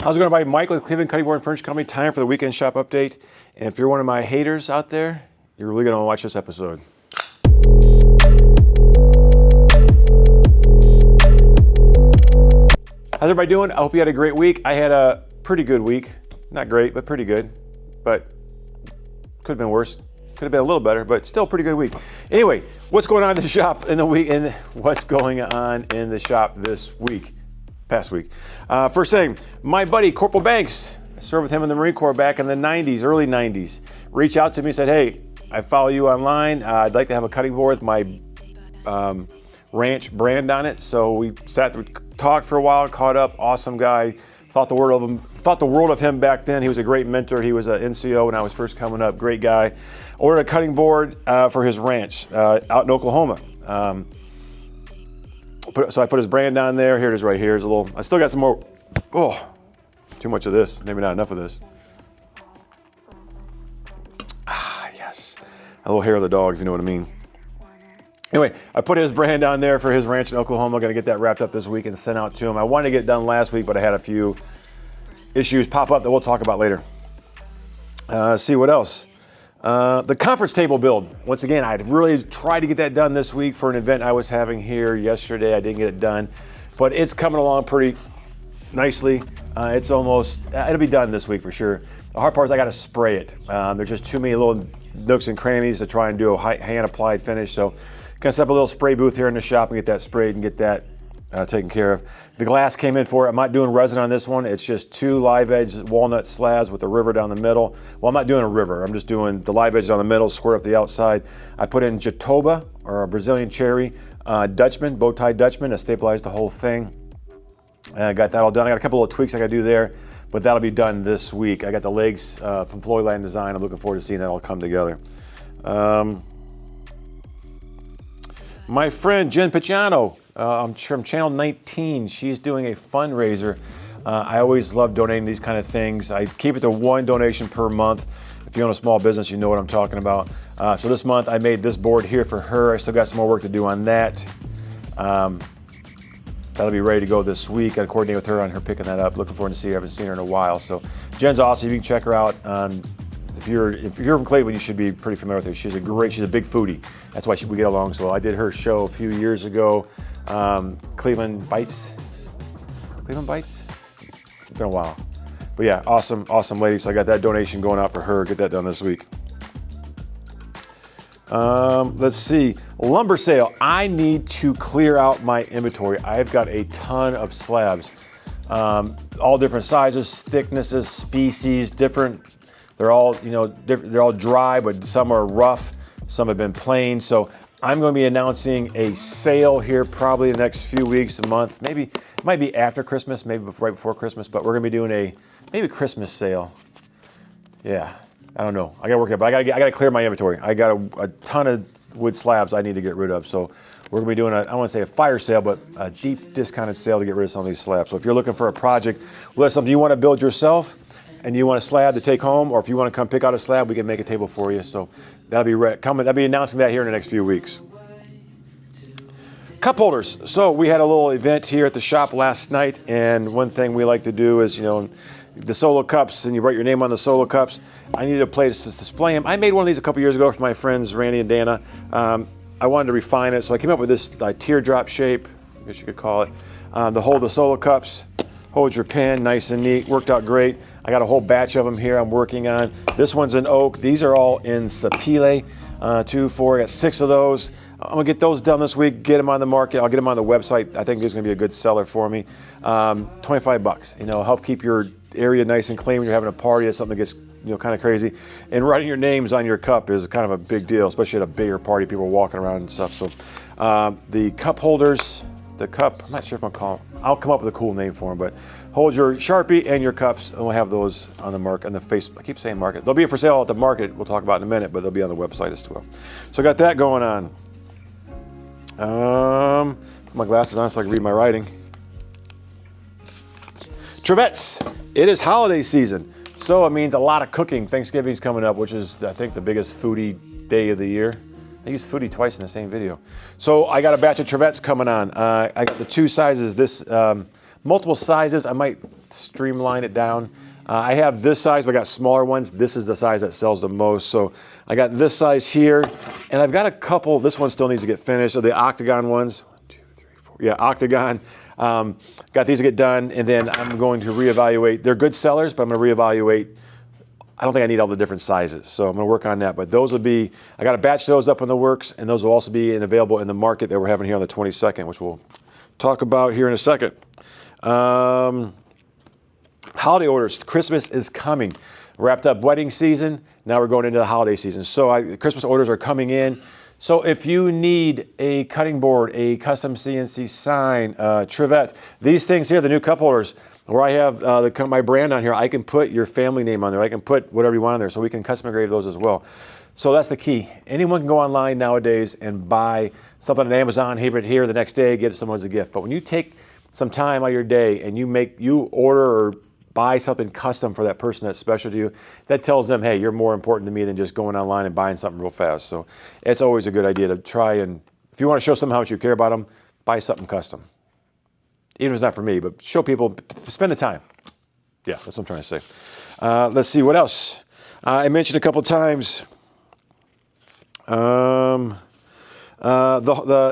How's it going, everybody? Mike with Cleveland Cutting Board and Furniture Company. Time for the weekend shop update. And if you're one of my haters out there, you're really going to watch this episode. How's everybody doing? I hope you had a great week. I had a pretty good week. Not great, but pretty good. But could have been worse. Could have been a little better, but still a pretty good week. Anyway, what's going on in the shop in the week, and what's going on in the shop this week? Past week. First thing, my buddy Corporal Banks, I served with him in the Marine Corps back in the 90s, early 90s, reached out to me and said, hey, I follow you online. I'd like to have a cutting board with my ranch brand on it. So we sat, talked for a while, caught up, awesome guy. Thought the world of him back then. He was a great mentor. He was an NCO when I was first coming up, great guy. Ordered a cutting board for his ranch out in Oklahoma. So I put his brand on there. Here it is right here. There's a little, I still got some more. Oh, too much of this. Maybe not enough of this. Yes. A little hair of the dog, if you know what I mean. Anyway, I put his brand on there for his ranch in Oklahoma. Going to get that wrapped up this week and sent out to him. I wanted to get it done last week, but I had a few issues pop up that we'll talk about later. See what else. The conference table build. Once again, I'd really tried to get that done this week for an event I was having here yesterday. I didn't get it done, but it's coming along pretty nicely. It's almost, it'll be done this week for sure. The hard part is I got to spray it. There's just too many little nooks and crannies to try and do a hand applied finish. So gonna set up a little spray booth here in the shop and get that sprayed and get that taken care of. The glass came in for it. I'm not doing resin on this one. It's just two live edge walnut slabs with a river down the middle. Well, I'm not doing a river. I'm just doing the live edge on the middle, square up the outside. I put in Jatoba, or a Brazilian cherry, Dutchman, bow tie Dutchman to stabilize the whole thing. I got that all done. I got a couple of tweaks I got to do there, but that'll be done this week. I got the legs from Floydland Design. I'm looking forward to seeing that all come together. My friend Jen Picciano, from Channel 19, she's doing a fundraiser. I always love donating these kind of things. I keep it to one donation per month. If you own a small business, you know what I'm talking about. So this month I made this board here for her. I still got some more work to do on that. That'll be ready to go this week. I coordinate with her on her picking that up. Looking forward to see her. I haven't seen her in a while. So Jen's awesome. You can check her out. If you're from Cleveland, you should be pretty familiar with her. She's a big foodie. That's why we get along so well. I did her show a few years ago. Cleveland Bites. It's been a while. But yeah, awesome lady. So I got that donation going out for her. Get that done this week. Let's see. Lumber sale. I need to clear out my inventory. I've got a ton of slabs. All different sizes, thicknesses, species, different. They're all, different. They're all dry, but some are rough. Some have been plain. So I'm going to be announcing a sale here probably in the next few weeks, a month. Maybe it might be after Christmas, maybe right before Christmas, but we're going to be doing a maybe Christmas sale. Yeah, I don't know. I got to work it, but I got to clear my inventory. I got a ton of wood slabs I need to get rid of. So we're going to be doing I don't want to say a fire sale, but a deep discounted sale to get rid of some of these slabs. So if you're looking for a project, whether it's something you want to build yourself and you want a slab to take home, or if you want to come pick out a slab, we can make a table for you. So that'll be coming. I'll be announcing that here in the next few weeks. Cup holders. So we had a little event here at the shop last night, and one thing we like to do is, the solo cups, and you write your name on the solo cups. I needed a place to display them. I made one of these a couple years ago for my friends Randy and Dana. I wanted to refine it, so I came up with this teardrop shape, I guess you could call it, to hold the solo cups. Hold your pen, nice and neat. Worked out great. I got a whole batch of them here I'm working on. This one's in oak. These are all in sapele. 2, 4, I got 6 of those. I'm gonna get those done this week, get them on the market. I'll get them on the website. I think this is gonna be a good seller for me. $25, help keep your area nice and clean when you're having a party or something that gets kind of crazy. And writing your names on your cup is kind of a big deal, especially at a bigger party, people walking around and stuff. So the cup holders, I'm not sure if I'll come up with a cool name for them, but hold your Sharpie and your cups, and we'll have those on the market, on the Facebook. I keep saying market. They'll be for sale at the market. We'll talk about in a minute, but they'll be on the website as well. So I got that going on. Put my glasses on so I can read my writing. Trevets. It is holiday season, so it means a lot of cooking. Thanksgiving's coming up, which is, I think, the biggest foodie day of the year. I used foodie twice in the same video. So I got a batch of Trevets coming on. I got the 2 sizes. This multiple sizes. I might streamline it down. I have this size, but I got smaller ones. This is the size that sells the most. So I got this size here, and I've got a couple. This one still needs to get finished. So the octagon ones, 1, 2, 3, 4. Yeah, octagon. Got these to get done, and then I'm going to reevaluate. They're good sellers, but I'm going to reevaluate. I don't think I need all the different sizes, so I'm going to work on that. But those will be, I got to batch those up in the works, and those will also be available in the market that we're having here on the 22nd, which we'll talk about here in a second. Holiday orders. Christmas is coming. Wrapped up wedding season. Now we're going into the holiday season. So Christmas orders are coming in. So if you need a cutting board, a custom CNC sign, trivet, these things here, the new cup holders, where I have my brand on here, I can put your family name on there. I can put whatever you want on there, so we can custom engrave those as well. So that's the key. Anyone can go online nowadays and buy something on Amazon, have it here the next day, give someone as a gift. But when you take some time out of your day and you order or buy something custom for that person that's special to you, that tells them, hey, you're more important to me than just going online and buying something real fast. So it's always a good idea to try, and if you want to show someone how much you care about them, buy something custom. Even if it's not for me, but show people, spend the time. Yeah, that's what I'm trying to say. Let's see, what else? I mentioned a couple times the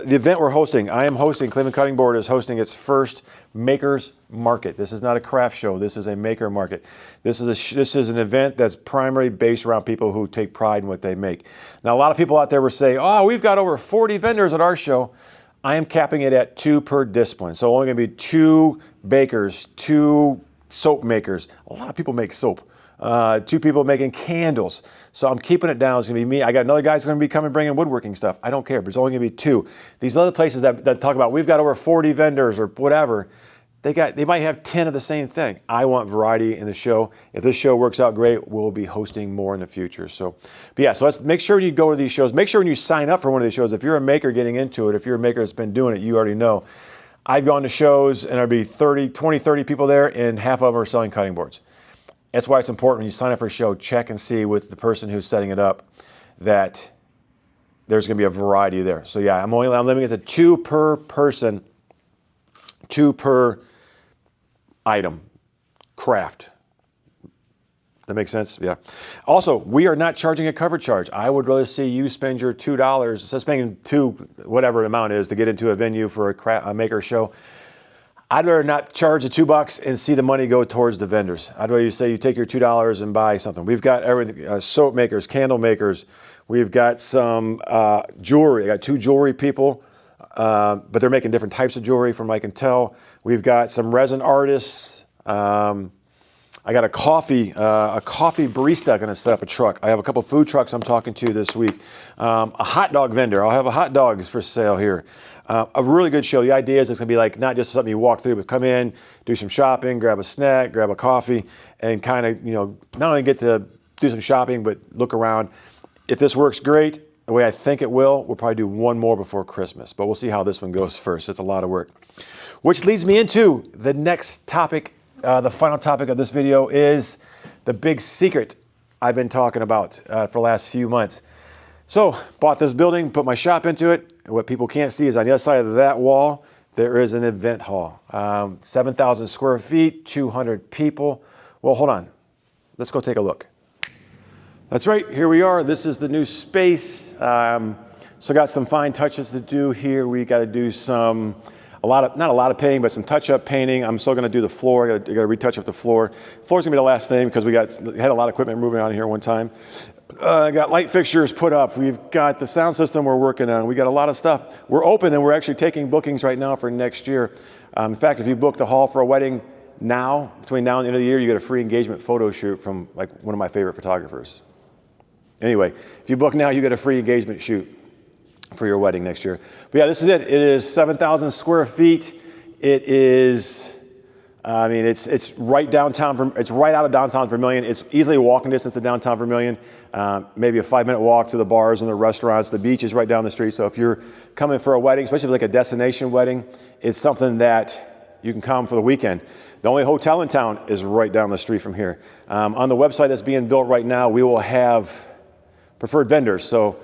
event we're hosting. I am hosting, Cleveland Cutting Board is hosting its first Makers Market. This is not a craft show. This is a maker market. This is an event that's primarily based around people who take pride in what they make. Now, a lot of people out there will say, oh, we've got over 40 vendors at our show. I am capping it at 2 per discipline. So only going to be 2 bakers, 2 soap makers. A lot of people make soap. 2 people making candles. So I'm keeping it down. It's going to be me. I got another guy's going to be coming bringing woodworking stuff. I don't care, but it's only going to be 2. These other places that talk about we've got over 40 vendors or whatever, they might have 10 of the same thing. I want variety in the show. If this show works out great, we'll be hosting more in the future. So, but yeah, so let's make sure you go to these shows. Make sure when you sign up for one of these shows, if you're a maker getting into it, if you're a maker that's been doing it, you already know. I've gone to shows and there'll be 20, 30 people there, and half of them are selling cutting boards. That's why it's important when you sign up for a show, check and see with the person who's setting it up that there's going to be a variety there. So yeah, I'm limiting it to 2 per person, 2 per item, craft. That makes sense? Yeah. Also, we are not charging a cover charge. I would rather see you spend your $2, instead of spending whatever the amount is to get into a venue for a maker show. I'd rather not charge the $2 and see the money go towards the vendors. I'd rather you say you take your $2 and buy something. We've got everything, soap makers, candle makers. We've got some jewelry. I got 2 jewelry people, but they're making different types of jewelry from what I can tell. We've got some resin artists. I got a coffee barista going to set up a truck. I have a couple food trucks I'm talking to this week. A hot dog vendor. I'll have a hot dogs for sale here. A really good show. The idea is it's going to be like not just something you walk through, but come in, do some shopping, grab a snack, grab a coffee, and kind of, not only get to do some shopping, but look around. If this works great, the way I think it will, we'll probably do one more before Christmas, but we'll see how this one goes first. It's a lot of work. Which leads me into the next topic. The final topic of this video is the big secret I've been talking about for the last few months. So, bought this building, put my shop into it. What people can't see is on the other side of that wall, there is an event hall. 7,000 square feet, 200 people. Well, hold on. Let's go take a look. That's right, here we are. This is the new space. So got some fine touches to do here. We got to do not a lot of painting, but some touch-up painting. I'm still going to do the floor. I got to retouch up the floor. Floor's going to be the last thing because we had a lot of equipment moving on here one time. Got light fixtures put up. We've got the sound system we're working on. We got a lot of stuff. We're open and we're actually taking bookings right now for next year. In fact, if you book the hall for a wedding now, between now and the end of the year, you get a free engagement photo shoot from like one of my favorite photographers. Anyway, if you book now, you get a free engagement shoot for your wedding next year. But yeah, this is it. It is 7,000 square feet. It is, it's right downtown. It's right out of downtown Vermilion. It's easily a walking distance to downtown Vermilion. Maybe a 5-minute walk to the bars and the restaurants. The beach is right down the street. So if you're coming for a wedding, especially like a destination wedding, it's something that you can come for the weekend. The only hotel in town is right down the street from here. On the website that's being built right now, we will have preferred vendors. So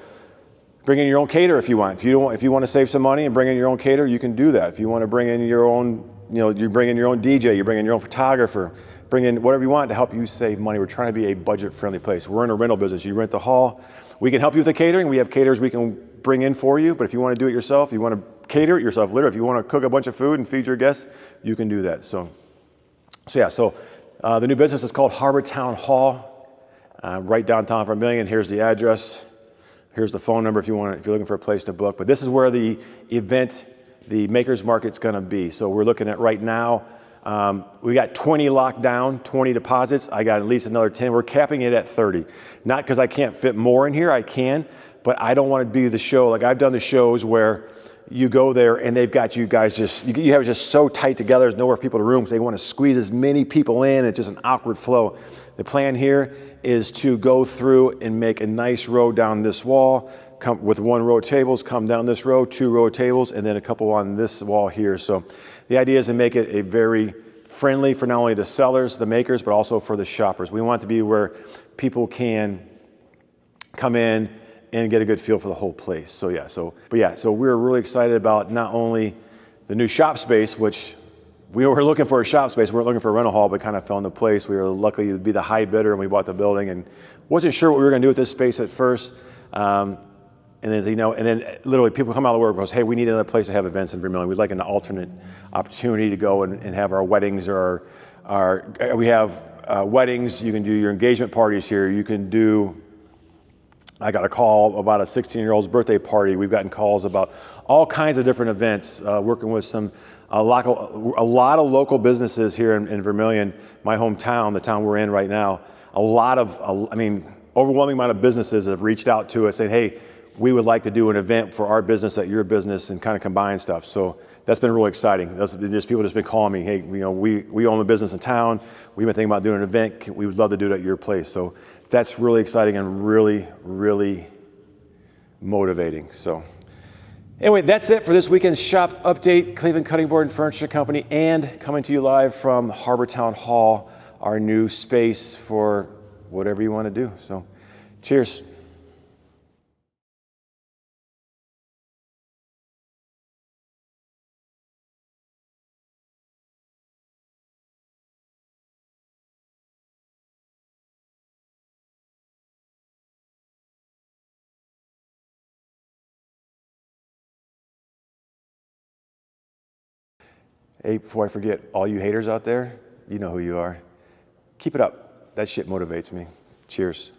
Bring in your own caterer if you want. If you want to save some money and bring in your own caterer, you can do that. If you want to bring in your own, you bring in your own DJ, you bring in your own photographer, bring in whatever you want to help you save money. We're trying to be a budget-friendly place. We're in a rental business. You rent the hall. We can help you with the catering. We have caterers we can bring in for you, but if you want to do it yourself, you want to cater it yourself, literally, if you want to cook a bunch of food and feed your guests, you can do that. So the new business is called Harbor Town Hall, right downtown Vermillion. Here's the address. Here's the phone number if you're looking for a place to book. But this is where the event, the Makers Market's going to be. So we're looking at right now, we got 20 locked down, 20 deposits. I got at least another 10. We're capping it at 30. Not because I can't fit more in here, I can, but I don't want to be the show. Like I've done the shows where you go there and they've got you guys you have it just so tight together, there's nowhere for people to room, because they want to squeeze as many people in. It's just an awkward flow. The plan here is to go through and make a nice row down this wall, come with 1 row of tables, come down this row, 2 row of tables, and then a couple on this wall here. So the idea is to make it a very friendly for not only the sellers, the makers, but also for the shoppers. We want it to be where people can come in and get a good feel for the whole place. So we're really excited about not only the new shop space, which we were looking for a shop space. We weren't looking for a rental hall, but kind of found the place. We were lucky to be the high bidder, and we bought the building, and wasn't sure what we were going to do with this space at first. And then literally people come out of the work and goes, hey, we need another place to have events in Vermillion. We'd like an alternate opportunity to go and have our weddings or we have weddings. You can do your engagement parties here. You can do, I got a call about a 16-year-old's birthday party. We've gotten calls about all kinds of different events, working with a lot of local businesses here in Vermillion, my hometown, the town we're in right now. Overwhelming amount of businesses have reached out to us saying, hey, we would like to do an event for our business at your business and kind of combine stuff. So that's been really exciting. There's people just been calling me, hey, we own a business in town. We've been thinking about doing an event. We would love to do it at your place. So that's really exciting and really, really motivating. So anyway, that's it for this weekend's shop update. Cleveland Cutting Board and Furniture Company, and coming to you live from Harbor Town Hall, our new space for whatever you want to do. So cheers. Hey, before I forget, all you haters out there, you know who you are. Keep it up. That shit motivates me. Cheers.